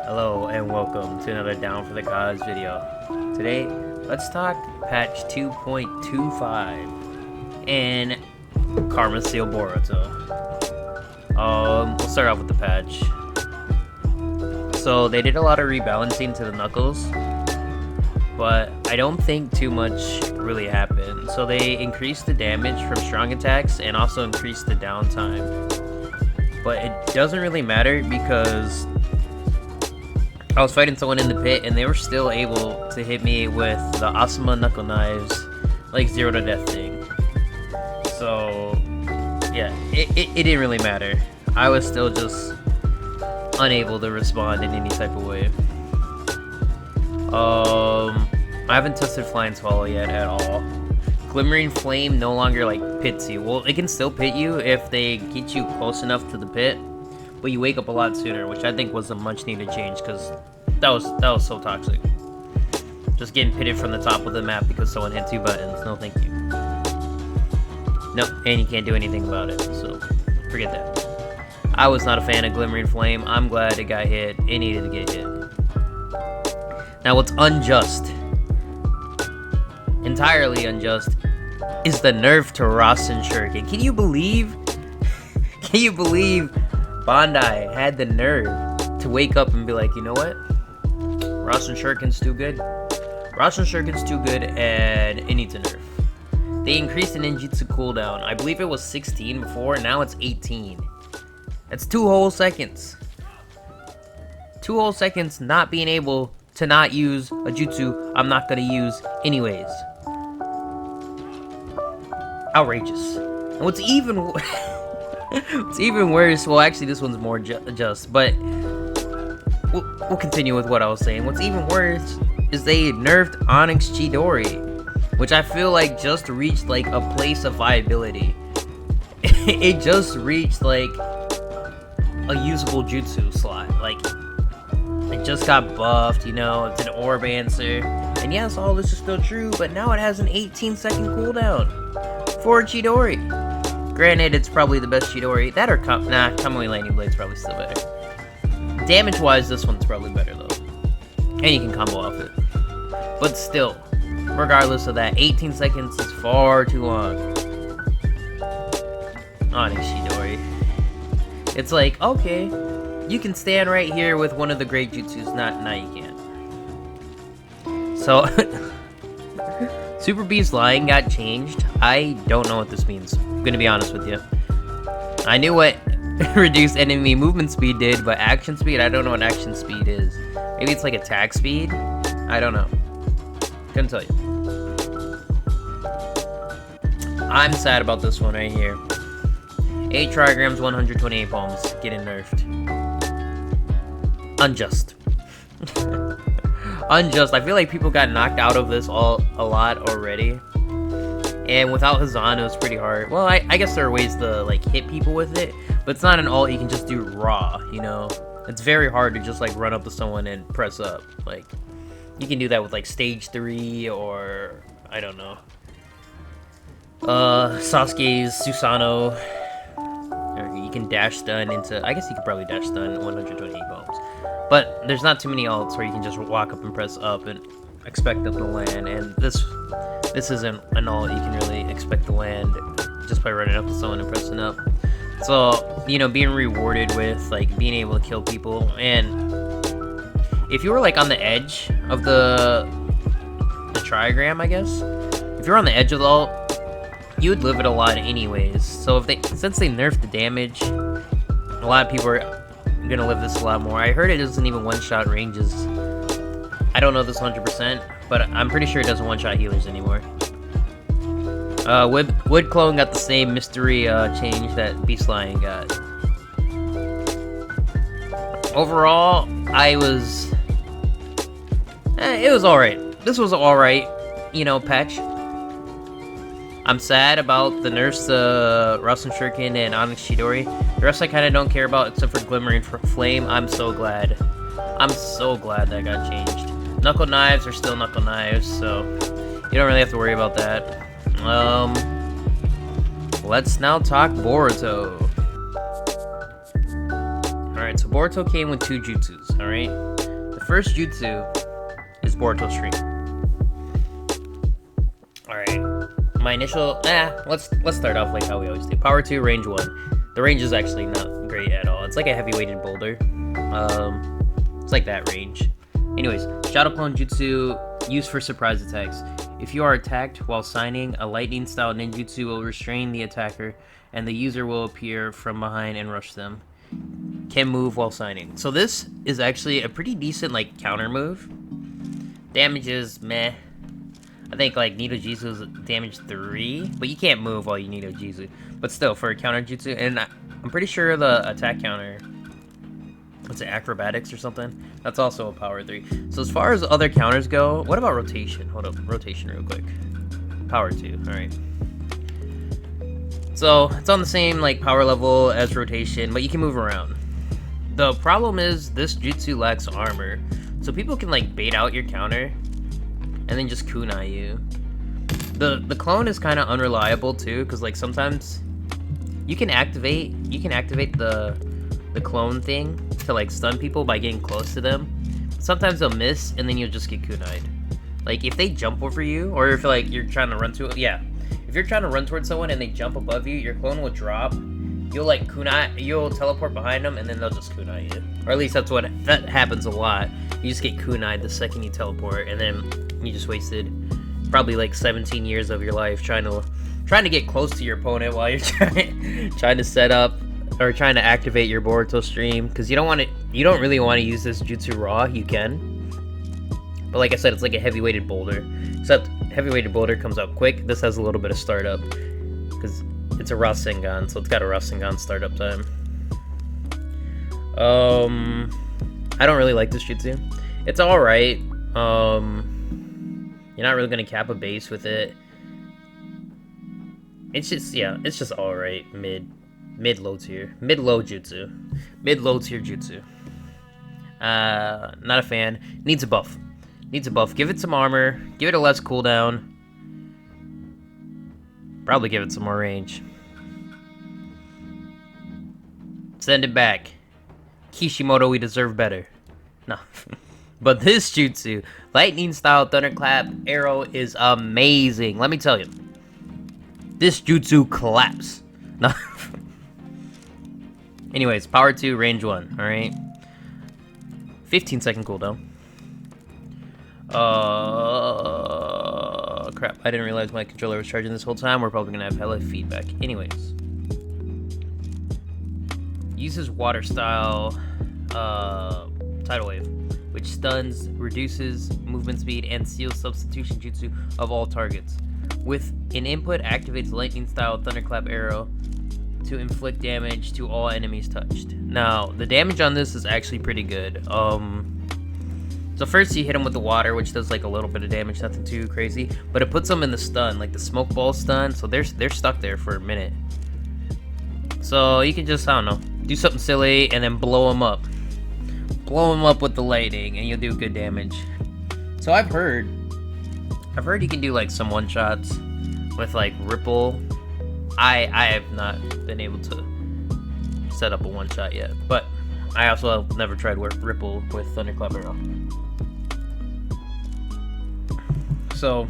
Hello and welcome to another Down for the Cause video. Today, let's talk patch 2.25 and Karma Seal Boruto. We'll start off with the patch. So they did a lot of rebalancing to the Knuckles, but I don't think too much really happened. So they increased the damage from strong attacks and also increased the downtime. But it doesn't really matter because I was fighting someone in the pit and they were still able to hit me with the Asuma knuckle knives, like 0 to death thing. So yeah, it didn't really matter. I was still just unable to respond in any type of way. I haven't tested Flying Swallow yet at all. Glimmering Flame no longer like pits you. Well, it can still pit you if they get you close enough to the pit, but you wake up a lot sooner, which I think was a much needed change because that was so toxic. Just getting pitted from the top of the map because someone hit 2 buttons. No, thank you. Nope, and you can't do anything about it. So forget that. I was not a fan of Glimmering Flame. I'm glad it got hit. It needed to get hit. Now, what's unjust, entirely unjust, is the nerf to Rasen Shuriken. Can you believe? Can you believe Bandai had the nerve to wake up and be like, you know what? Rasen Shuriken's too good. Rasen Shuriken's too good, and it needs a nerf. They increased the ninjutsu cooldown. I believe it was 16 before, and now it's 18. That's 2 whole seconds. 2 whole seconds not being able to not use a jutsu I'm not gonna use anyways. Outrageous. And what's even what's even worse, well actually this one's more just, but we'll continue with what I was saying. What's even worse is they nerfed Onyx Chidori, which I feel like just reached like a place of viability. It just reached like a usable jutsu slot. Like, it just got buffed, you know, it's an orb answer. And yes, all this is still true, but now it has an 18-second cooldown for Chidori. Granted, it's probably the best Chidori. That or Kamui Lightning Blade's probably still better. Damage-wise, this one's probably better, though. And you can combo off it. But still, regardless of that, 18 seconds is far too long. Onyx Chidori. It's like, okay, you can stand right here with one of the great jutsus. Now you can't. So, Super Beast Lying got changed. I don't know what this means. I'm gonna be honest with you. I knew what reduced enemy movement speed did, but action speed, I don't know what action speed is. Maybe it's like attack speed? I don't know. Couldn't tell you. I'm sad about this one right here. 8 trigrams, 128 bombs, getting nerfed. Unjust. Unjust. I feel like people got knocked out of this a lot already. And without Hazan, it was pretty hard. Well, I guess there are ways to like hit people with it, but it's not an ult you can just do raw, you know? It's very hard to just like run up to someone and press up. Like, you can do that with like stage 3 or, I don't know. Sasuke's Susanoo. You can dash stun into, I guess you could probably dash stun 128 bombs. But there's not too many ults where you can just walk up and press up and expect them to land. And this isn't an ult you can really expect to land just by running up to someone and pressing up. So, you know, being rewarded with like being able to kill people. And if you were like on the edge of the trigram, I guess, if you're on the edge of the ult, you would live it a lot anyways. So since they nerfed the damage, a lot of people are gonna live this a lot more. I heard it doesn't even one-shot ranges. I don't know this 100%, but I'm pretty sure it doesn't one-shot healers anymore. Wood Clone got the same mystery change that Beast Lion got. Overall, it was alright. This was alright, you know, patch. I'm sad about the nerfs to Rasen Shuriken and Onyx Chidori. The rest I kind of don't care about except for Glimmering Flame. I'm so glad. I'm so glad that got changed. Knuckle knives are still knuckle knives, so you don't really have to worry about that. Let's now talk Boruto. Alright, Alright, so Boruto came with 2 jutsus, alright? The first jutsu is Boruto Stream. Alright. My initial let's start off like how we always do. Power 2, range 1. The range is actually not great at all. It's like a heavy-weighted boulder. It's like that range. Anyways, Shadow Clone Jutsu used for surprise attacks. If you are attacked while signing, a lightning-style ninjutsu will restrain the attacker, and the user will appear from behind and rush them. Can move while signing. So this is actually a pretty decent like counter move. Damage is meh. I think like Nido Jutsu is damage 3, but you can't move while you Nido Jutsu. But still, for a counter jutsu, and I'm pretty sure the attack counter, what's it, acrobatics or something? That's also a power 3. So as far as other counters go, what about rotation? Hold up, rotation real quick. Power 2, alright. So it's on the same like power level as rotation, but you can move around. The problem is this jutsu lacks armor, so people can like bait out your counter and then just kunai you. The clone is kind of unreliable too, because like sometimes you can activate the clone thing to like stun people by getting close to them. Sometimes they'll miss and then you'll just get kunai'd. Like if they jump over you, or if like you're trying to run to it, if you're trying to run towards someone and they jump above you, your clone will drop. You'll like you'll teleport behind them and then they'll just kunai you. Or at least that happens a lot. You just get kunai'd the second you teleport, and then you just wasted probably like 17 years of your life trying to get close to your opponent while you're trying to set up or trying to activate your Boruto stream, because you don't really want to use this jutsu raw. You can, but like I said, it's like a heavy-weighted boulder, except heavy-weighted boulder comes out quick. This has a little bit of startup because it's a Rasengan, so it's got a Rasengan startup time. I don't really like this jutsu. It's alright. You're not really gonna cap a base with it. It's just alright. Mid-low tier. Mid-low jutsu. Mid-low tier jutsu. Not a fan. Needs a buff. Give it some armor. Give it a less cooldown. Probably give it some more range. Send it back. Kishimoto, we deserve better. No. But this jutsu, lightning style thunderclap arrow, is amazing. Let me tell you. This jutsu claps. No. Anyways, power 2, range 1, alright? 15-second cooldown. Crap, I didn't realize my controller was charging this whole time. We're probably gonna have hella feedback. Anyways. Uses water style tidal wave, which stuns, reduces movement speed, and seals substitution jutsu of all targets. With an input, activates lightning style thunderclap arrow to inflict damage to all enemies touched. Now, the damage on this is actually pretty good. So first you hit them with the water, which does like a little bit of damage, nothing too crazy, but it puts them in the stun, like the smoke ball stun, so they're stuck there for a minute. So you can just, I don't know, do something silly and then blow them up. Blow them up with the lightning and you'll do good damage. So I've heard you can do like some one-shots with like Ripple. I have not been able to set up a one-shot yet, but I also have never tried Ripple with Thunderclap Arrow. So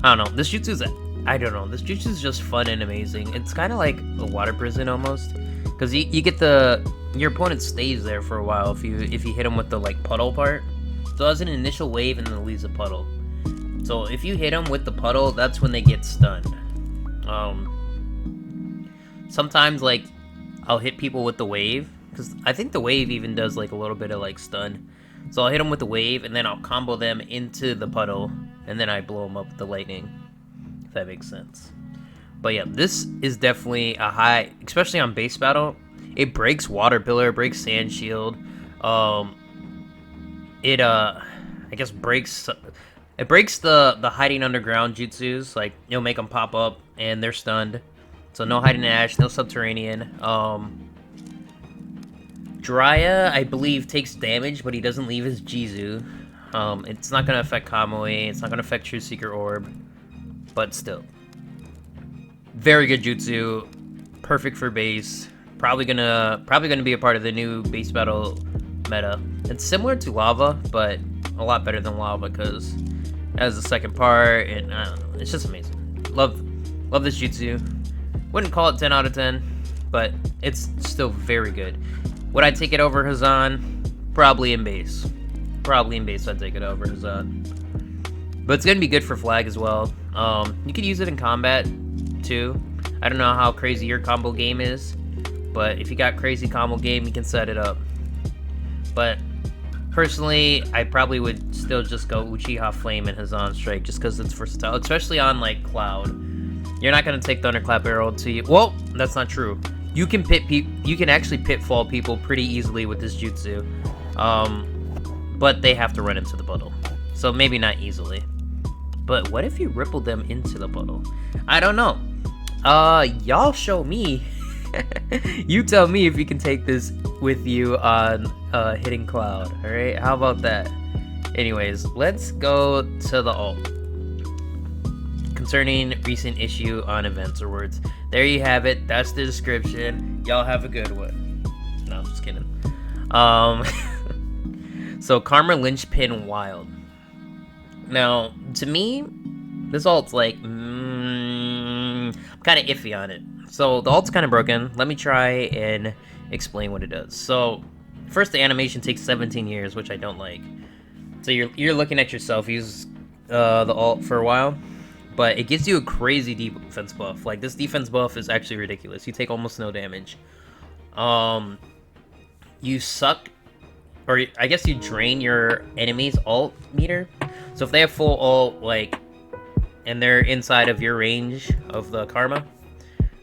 I don't know. This jutsu's just fun and amazing. It's kind of like a water prison almost, because you get your opponent stays there for a while if you hit him with the like puddle part. So as an initial wave and then it leaves a puddle. So if you hit them with the puddle, that's when they get stunned. Sometimes like I'll hit people with the wave, because I think the wave even does like a little bit of like stun. So I'll hit them with the wave and then I'll combo them into the puddle and then I blow them up with the lightning. If that makes sense. But yeah, this is definitely a high, especially on base battle. It breaks water pillar, breaks sand shield. It I guess breaks the hiding underground jutsus. Like you'll make them pop up and they're stunned. So no hiding in ash, no subterranean. Jiraiya, I believe, takes damage, but he doesn't leave his Jizu. It's not gonna affect Kamui. It's not gonna affect True Seeker Orb, but still, very good jutsu. Perfect for base. Probably gonna be a part of the new base battle meta. It's similar to lava, but a lot better than lava because it has the second part, and I don't know, it's just amazing. Love this jutsu. Wouldn't call it 10 out of 10, but it's still very good. Would I take it over Hazan? Probably in base. I'd take it over Hazan. But it's gonna be good for flag as well. You could use it in combat too. I don't know how crazy your combo game is, but if you got crazy combo game, you can set it up. But personally, I probably would still just go Uchiha Flame and Hazan Strike just because it's versatile, especially on like Cloud. You're not gonna take Thunderclap Arrow to you. Well, that's not true. You can actually pitfall people pretty easily with this jutsu, but they have to run into the puddle, so maybe not easily. But what if you ripple them into the puddle? I don't know. Y'all show me. You tell me if you can take this with you on hitting Cloud. All right, how about that? Anyways, let's go to the alt. Concerning recent issue on events or words. There you have it. That's the description. Y'all have a good one. No, I'm just kidding. So Karma Linchpin Wild. Now, to me, this alt's like, I'm kind of iffy on it. So the alt's kind of broken. Let me try and explain what it does. So first, the animation takes 17 years, which I don't like. So you're looking at yourself use the alt for a while, but it gives you a crazy defense buff. Like, this defense buff is actually ridiculous. You take almost no damage. You suck, or I guess you drain your enemy's alt meter. So if they have full alt, like, and they're inside of your range of the karma,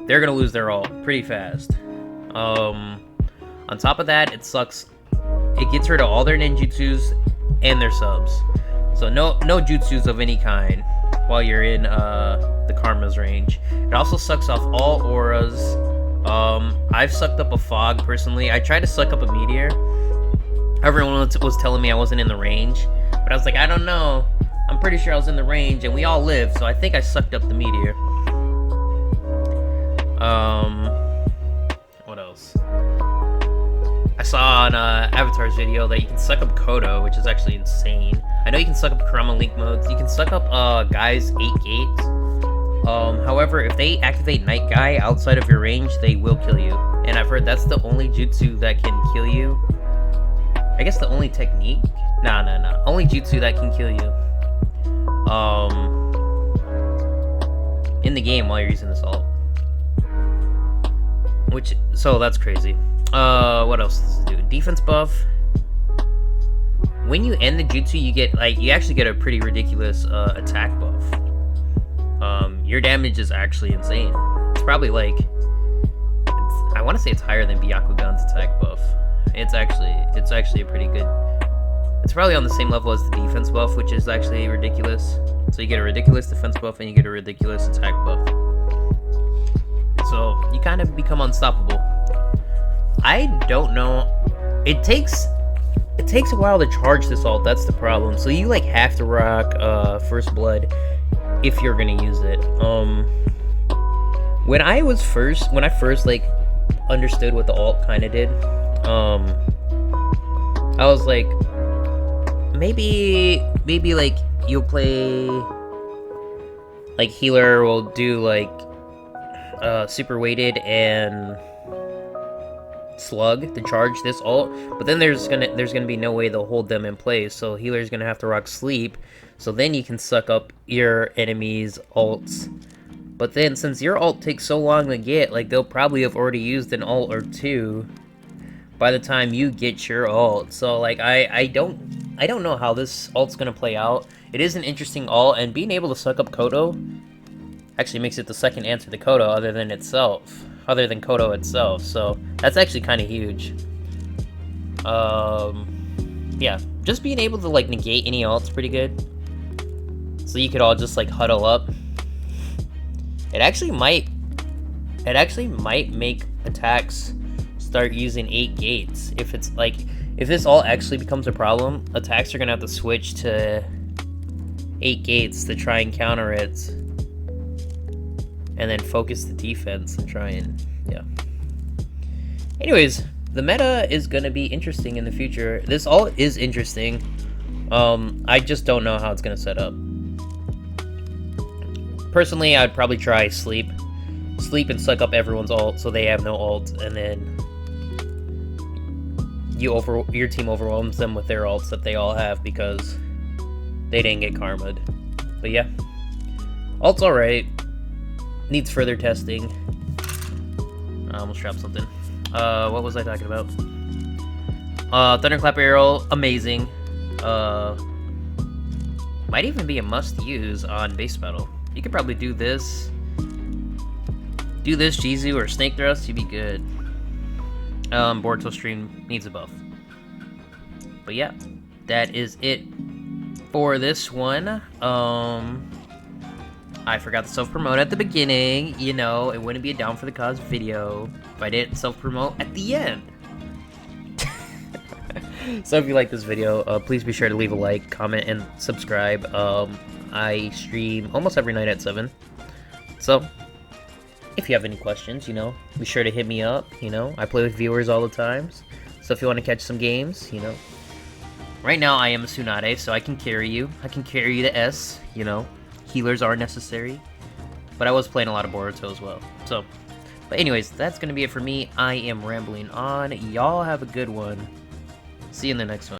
they're gonna lose their alt pretty fast. On top of that, it sucks. It gets rid of all their ninjutsus and their subs. So no jutsus of any kind while you're in the karma's range. It also sucks off all auras. I've sucked up a fog personally. I tried to suck up a meteor. Everyone was telling me I wasn't in the range, but I was like, I don't know. I'm pretty sure I was in the range, and we all lived, so I think I sucked up the meteor. What else? I saw on Avatar's video that you can suck up Kodo, which is actually insane. I know you can suck up Kurama Link modes. You can suck up Guy's 8 gates. However, if they activate Night Guy outside of your range, they will kill you. And I've heard that's the only jutsu that can kill you. I guess the only technique? Nah. Only jutsu that can kill you. In the game while you're using this ult. So that's crazy. What else does it do? Defense buff. When you end the jutsu, you actually get a pretty ridiculous attack buff. Your damage is actually insane. It's probably like, I want to say it's higher than Byakugan's attack buff. It's actually a pretty good. It's probably on the same level as the defense buff, which is actually ridiculous. So you get a ridiculous defense buff and you get a ridiculous attack buff. So you kind of become unstoppable. I don't know. It takes a while to charge this ult. That's the problem. So you like have to rock First Blood if you're gonna use it. When I first like understood what the ult kind of did, I was like, maybe like you'll play like healer will do like super weighted and slug to charge this ult, but then there's gonna be no way they'll hold them in place, so healer's gonna have to rock sleep, so then you can suck up your enemies' ults. But then since your ult takes so long to get, like they'll probably have already used an ult or two by the time you get your ult. So like I don't know how this ult's gonna play out. It is an interesting ult, and being able to suck up Kodo actually makes it the second answer to Kodo other than Kodo itself. So that's actually kind of huge. Yeah, just being able to like negate any ult's pretty good. So you could all just like huddle up. It actually might make attacks start using 8 gates. If this all actually becomes a problem, attacks are gonna have to switch to 8 gates to try and counter it, and then focus the defense and try and, yeah. Anyways, the meta is gonna be interesting in the future. This all is interesting. I just don't know how it's gonna set up. Personally, I'd probably try sleep and suck up everyone's ult so they have no ult, and then your team overwhelms them with their ults that they all have because they didn't get karma'd. But yeah, ult's alright. Needs further testing. I almost dropped something. What was I talking about? Thunderclap Arrow, amazing. Might even be a must-use on base battle. You could probably do this. Do this, Jizu, or Snake Thrust, you'd be good. Boruto Stream needs a buff. But yeah, that is it for this one. I forgot to self-promote at the beginning. You know, it wouldn't be a Down for the Cause video if I didn't self-promote at the end. So if you like this video, please be sure to leave a like, comment, and subscribe. I stream almost every night at 7. So, if you have any questions, you know, be sure to hit me up, you know. I play with viewers all the time. So if you want to catch some games, you know. Right now, I am a Tsunade, so I can carry you. I can carry you to S, you know. Healers are necessary. But I was playing a lot of Boruto as well. So, but anyways, that's going to be it for me. I am rambling on. Y'all have a good one. See you in the next one.